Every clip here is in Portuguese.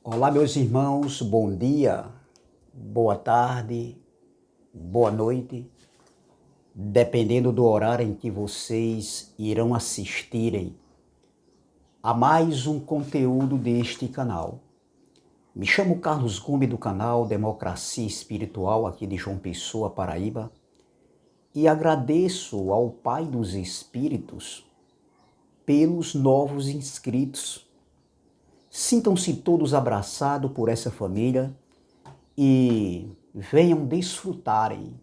Olá, meus irmãos, bom dia, boa tarde, boa noite, dependendo do horário em que vocês irão assistirem a mais um conteúdo deste canal. Me chamo Carlos Gomes do canal Democracia Espiritual aqui de João Pessoa, Paraíba, e agradeço ao Pai dos Espíritos pelos novos inscritos. Sintam-se todos abraçados por essa família e venham desfrutarem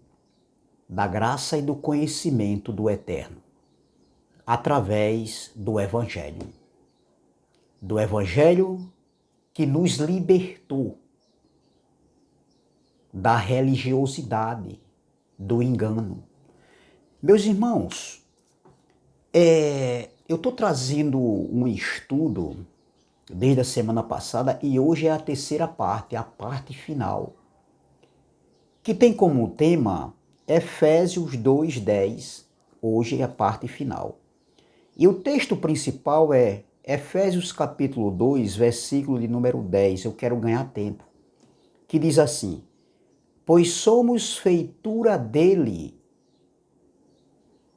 da graça e do conhecimento do Eterno, através do Evangelho. Do Evangelho que nos libertou da religiosidade, do engano. Meus irmãos, eu estou trazendo um estudo desde a semana passada e hoje é a terceira parte, a parte final, que tem como tema Efésios 2:10, hoje é a parte final. E o texto principal é Efésios capítulo 2, versículo de número 10, eu quero ganhar tempo, que diz assim: pois somos feitura dele,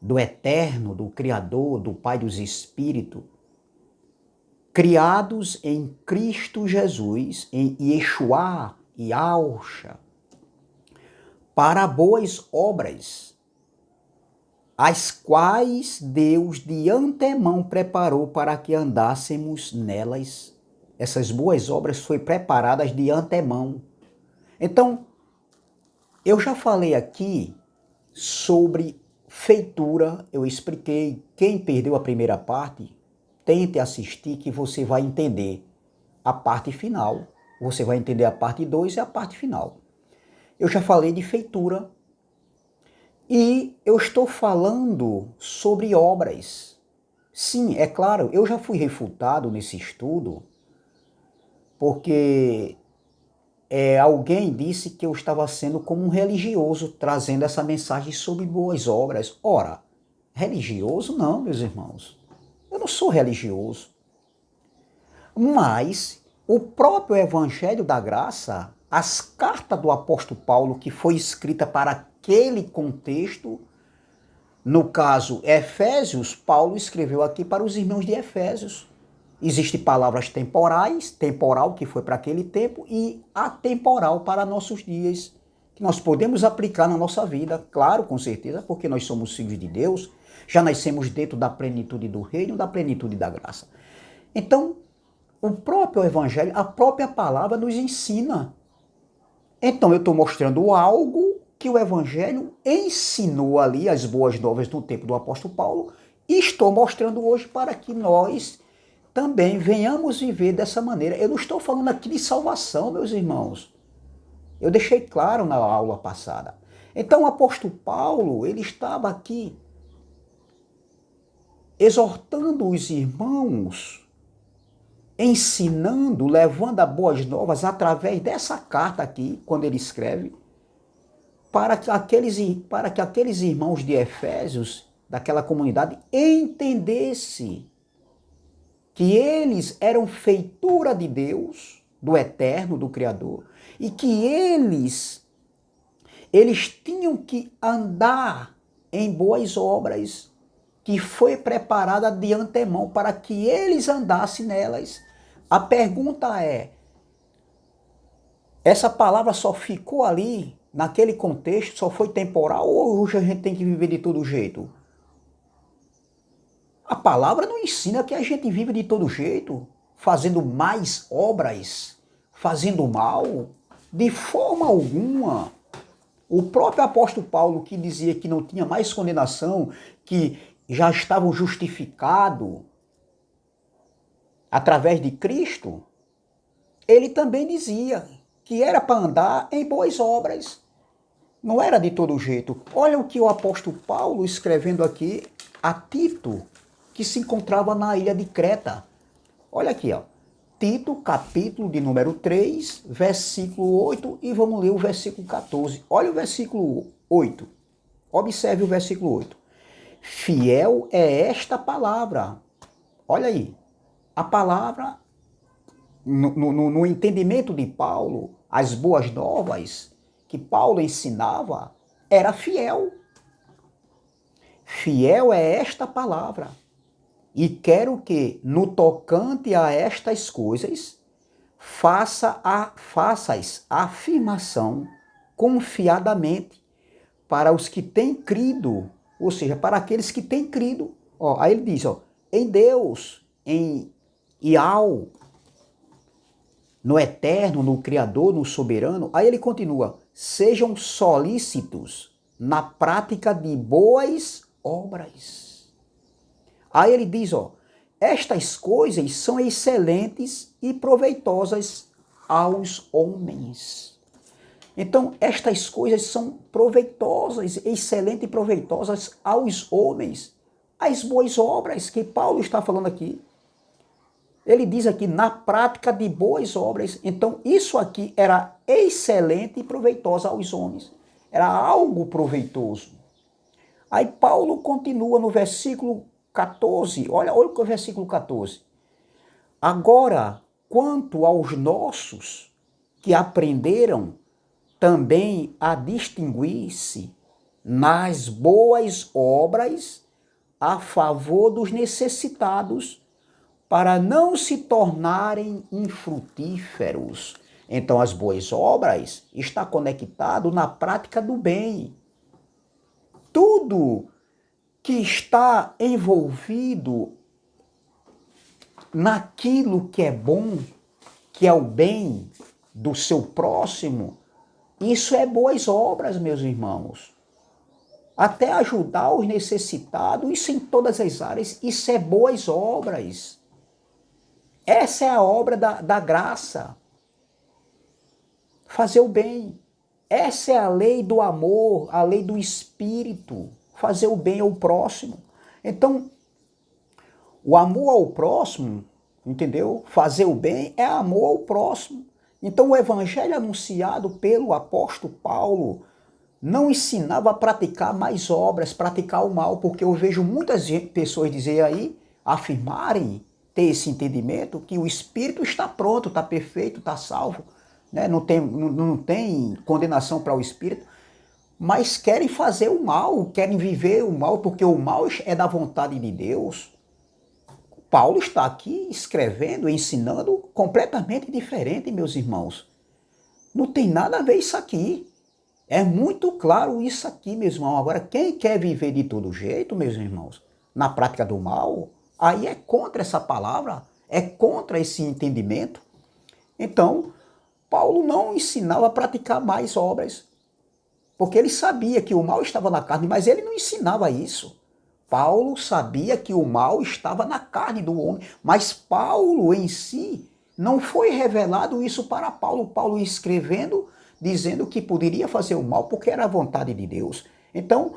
do Eterno, do Criador, do Pai dos Espíritos, criados em Cristo Jesus, em Yeshua, Yahusha, para boas obras, as quais Deus de antemão preparou para que andássemos nelas. Essas boas obras foram preparadas de antemão. Então, eu já falei aqui sobre feitura, eu expliquei. Quem perdeu a primeira parte, tente assistir que você vai entender a parte final. Você vai entender a parte 2 e a parte final. Eu já falei de feitura e eu estou falando sobre obras. Sim, é claro, eu já fui refutado nesse estudo porque alguém disse que eu estava sendo como um religioso, trazendo essa mensagem sobre boas obras. Ora, religioso não, meus irmãos. Eu não sou religioso. Mas o próprio Evangelho da Graça, as cartas do apóstolo Paulo, que foi escrita para aquele contexto, no caso Efésios, Paulo escreveu aqui para os irmãos de Efésios. Existem palavras temporais, temporal que foi para aquele tempo e atemporal para nossos dias, que nós podemos aplicar na nossa vida, claro, com certeza, porque nós somos filhos de Deus, já nascemos dentro da plenitude do reino, da plenitude da graça. Então, o próprio Evangelho, a própria palavra nos ensina. Então eu estou mostrando algo que o Evangelho ensinou ali, as boas novas no tempo do apóstolo Paulo, e estou mostrando hoje para que nós também venhamos viver dessa maneira. Eu não estou falando aqui de salvação, meus irmãos. Eu deixei claro na aula passada. Então o apóstolo Paulo, ele estava aqui exortando os irmãos, ensinando, levando a boas novas através dessa carta aqui, quando ele escreve, para que aqueles irmãos de Efésios, daquela comunidade, entendessem que eles eram feitura de Deus, do Eterno, do Criador, e que eles tinham que andar em boas obras, que foi preparada de antemão para que eles andassem nelas. A pergunta é, essa palavra só ficou ali, naquele contexto, só foi temporal, ou hoje a gente tem que viver de todo jeito? A palavra não ensina que a gente vive de todo jeito, fazendo mais obras, fazendo mal, de forma alguma. O próprio apóstolo Paulo, que dizia que não tinha mais condenação, que já estavam justificados através de Cristo, ele também dizia que era para andar em boas obras. Não era de todo jeito. Olha o que o apóstolo Paulo escrevendo aqui a Tito, que se encontrava na ilha de Creta. Olha aqui, ó. Tito, capítulo de número 3, versículo 8, e vamos ler o versículo 14. Olha o versículo 8. Observe o versículo 8. Fiel é esta palavra. Olha aí. A palavra no entendimento de Paulo, as boas novas que Paulo ensinava era fiel. Fiel é esta palavra. E quero que, no tocante a estas coisas, faças a afirmação confiadamente para os que têm crido, ou seja, para aqueles que têm crido. Ó, aí ele diz, ó, em Deus, em Iau, no Eterno, no Criador, no Soberano. Aí ele continua, sejam solícitos na prática de boas obras. Aí ele diz, ó, estas coisas são excelentes e proveitosas aos homens. Então, estas coisas são proveitosas, excelentes e proveitosas aos homens. As boas obras que Paulo está falando aqui. Ele diz aqui, na prática de boas obras. Então, isso aqui era excelente e proveitosa aos homens. Era algo proveitoso. Aí Paulo continua no versículo 14. Olha o que é o versículo 14. Agora, quanto aos nossos que aprenderam também a distinguir-se nas boas obras a favor dos necessitados, para não se tornarem infrutíferos. Então, as boas obras está conectado na prática do bem. Tudo que está envolvido naquilo que é bom, que é o bem do seu próximo, isso é boas obras, meus irmãos. Até ajudar os necessitados, isso em todas as áreas, isso é boas obras. Essa é a obra da graça. Fazer o bem. Essa é a lei do amor, a lei do espírito. Fazer o bem ao próximo. Então, o amor ao próximo, entendeu? Fazer o bem é amor ao próximo. Então, o evangelho anunciado pelo apóstolo Paulo não ensinava a praticar mais obras, praticar o mal, porque eu vejo muitas pessoas dizer aí, afirmarem, ter esse entendimento que o espírito está pronto, está perfeito, está salvo, né? Não tem condenação para o espírito, mas querem fazer o mal, querem viver o mal, porque o mal é da vontade de Deus. Paulo está aqui escrevendo, ensinando completamente diferente, meus irmãos. Não tem nada a ver isso aqui. É muito claro isso aqui, meus irmãos. Agora, quem quer viver de todo jeito, meus irmãos, na prática do mal, aí é contra essa palavra, é contra esse entendimento. Então, Paulo não ensinava a praticar mais obras, porque ele sabia que o mal estava na carne, mas ele não ensinava isso. Paulo sabia que o mal estava na carne do homem, mas Paulo em si não foi revelado isso para Paulo. Paulo escrevendo, dizendo que poderia fazer o mal porque era a vontade de Deus. Então,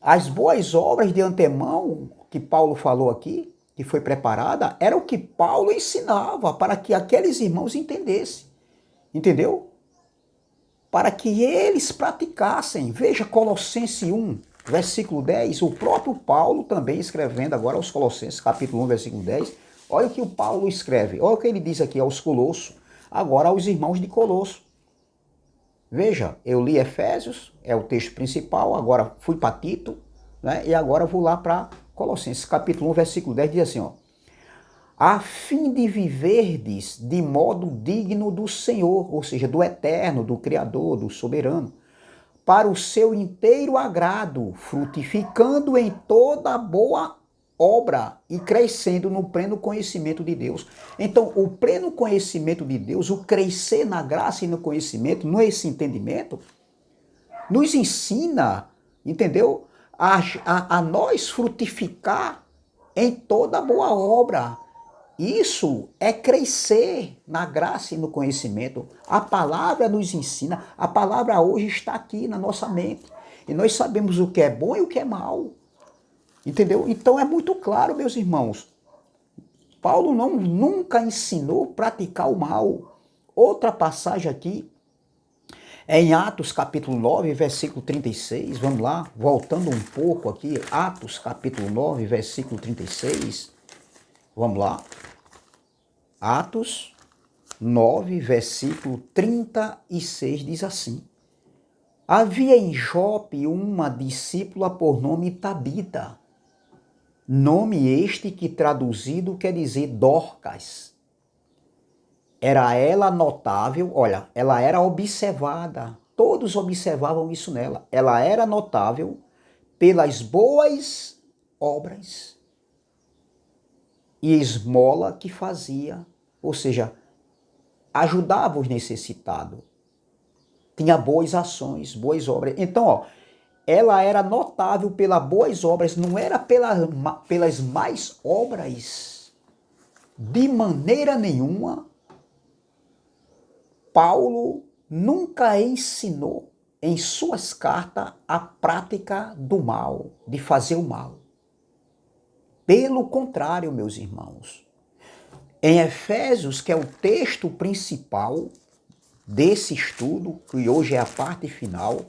as boas obras de antemão que Paulo falou aqui, que foi preparada, era o que Paulo ensinava para que aqueles irmãos entendessem. Entendeu? Para que eles praticassem. Veja Colossenses 1, versículo 10, o próprio Paulo também escrevendo agora aos Colossenses, capítulo 1, versículo 10. Olha o que o Paulo escreve, olha o que ele diz aqui aos Colossos, agora aos irmãos de Colosso. Veja, eu li Efésios, é o texto principal, agora fui para Tito, né, e agora vou lá para Colossenses, capítulo 1, versículo 10, diz assim, ó, a fim de viverdes de modo digno do Senhor, ou seja, do Eterno, do Criador, do Soberano, para o seu inteiro agrado, frutificando em toda boa obra e crescendo no pleno conhecimento de Deus. Então, o pleno conhecimento de Deus, o crescer na graça e no conhecimento, nesse entendimento, nos ensina, entendeu? A nós frutificar em toda boa obra. Isso é crescer na graça e no conhecimento. A palavra nos ensina, a palavra hoje está aqui na nossa mente. E nós sabemos o que é bom e o que é mal. Entendeu? Então é muito claro, meus irmãos. Paulo nunca ensinou a praticar o mal. Outra passagem aqui é em Atos capítulo 9, versículo 36. Vamos lá, voltando um pouco aqui. Atos capítulo 9, versículo 36. Vamos lá. Atos 9, versículo 36, diz assim: Havia em Jope uma discípula por nome Tabita, nome este que traduzido quer dizer Dorcas. Era ela notável, olha, ela era observada, todos observavam isso nela. Ela era notável pelas boas obras e esmola que fazia, ou seja, ajudava os necessitados, tinha boas ações, boas obras. Então, ó, ela era notável pelas boas obras, não era pelas más obras. De maneira nenhuma, Paulo nunca ensinou em suas cartas a prática do mal, de fazer o mal. Pelo contrário, meus irmãos, em Efésios, que é o texto principal desse estudo, que hoje é a parte final,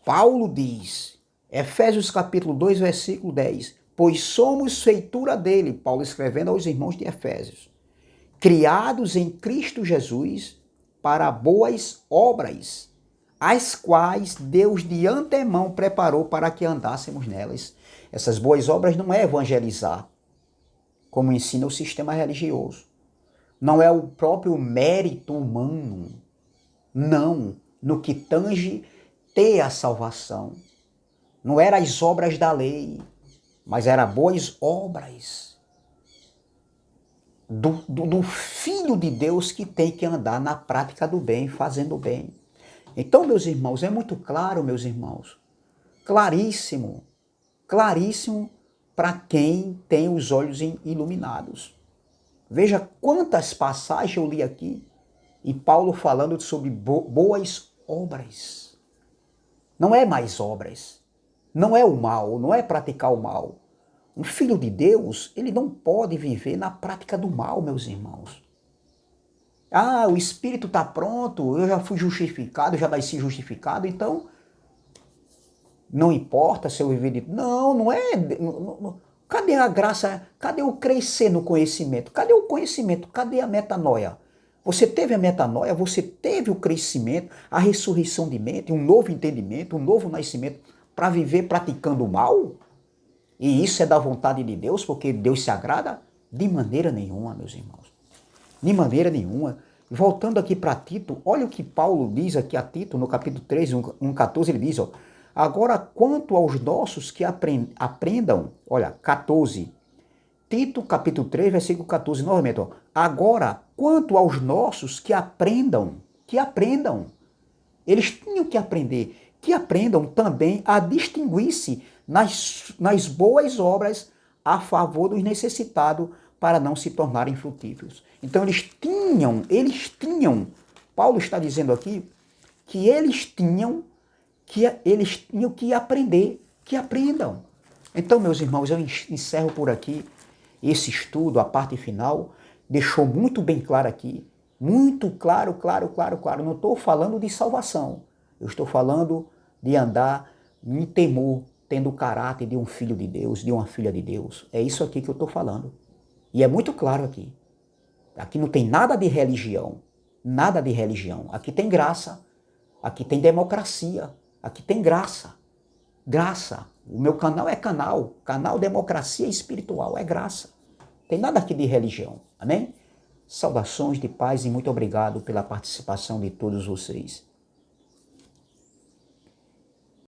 Paulo diz, Efésios capítulo 2, versículo 10, pois somos feitura dele, Paulo escrevendo aos irmãos de Efésios, criados em Cristo Jesus para boas obras, as quais Deus de antemão preparou para que andássemos nelas. Essas boas obras não é evangelizar, como ensina o sistema religioso. Não é o próprio mérito humano. Não, no que tange ter a salvação. Não eram as obras da lei, mas eram boas obras do Filho de Deus que tem que andar na prática do bem, fazendo o bem. Então, meus irmãos, é muito claro, meus irmãos, claríssimo, claríssimo para quem tem os olhos iluminados. Veja quantas passagens eu li aqui, e Paulo falando sobre boas obras. Não é mais obras, não é o mal, não é praticar o mal. Um filho de Deus, ele não pode viver na prática do mal, meus irmãos. Ah, o espírito está pronto, eu já fui justificado, já nasci justificado, então não importa se eu viver de... Não, não é... Cadê a graça? Cadê o crescer no conhecimento? Cadê o conhecimento? Cadê a metanoia? Você teve a metanoia, você teve o crescimento, a ressurreição de mente, um novo entendimento, um novo nascimento para viver praticando o mal? E isso é da vontade de Deus, porque Deus se agrada? De maneira nenhuma, meus irmãos. De maneira nenhuma. Voltando aqui para Tito, olha o que Paulo diz aqui a Tito, no capítulo 3, 1,14, ele diz, ó, agora quanto aos nossos que aprendam, olha, 14, Tito capítulo 3, versículo 14, novamente, ó, agora quanto aos nossos que aprendam, eles tinham que aprendam também a distinguir-se nas boas obras a favor dos necessitados para não se tornarem frutíferos. Então eles tinham, Paulo está dizendo aqui, que eles tinham que aprender, que aprendam. Então, meus irmãos, eu encerro por aqui esse estudo, a parte final, deixou muito bem claro aqui, muito claro, claro. Não estou falando de salvação, eu estou falando de andar em temor, tendo o caráter de um filho de Deus, de uma filha de Deus. É isso aqui que eu estou falando. E é muito claro aqui. Aqui não tem nada de religião, nada de religião. Aqui tem graça, aqui tem democracia, aqui tem graça. Graça. O meu canal é canal Democracia Espiritual, é graça. Tem nada aqui de religião, amém? Saudações de paz e muito obrigado pela participação de todos vocês.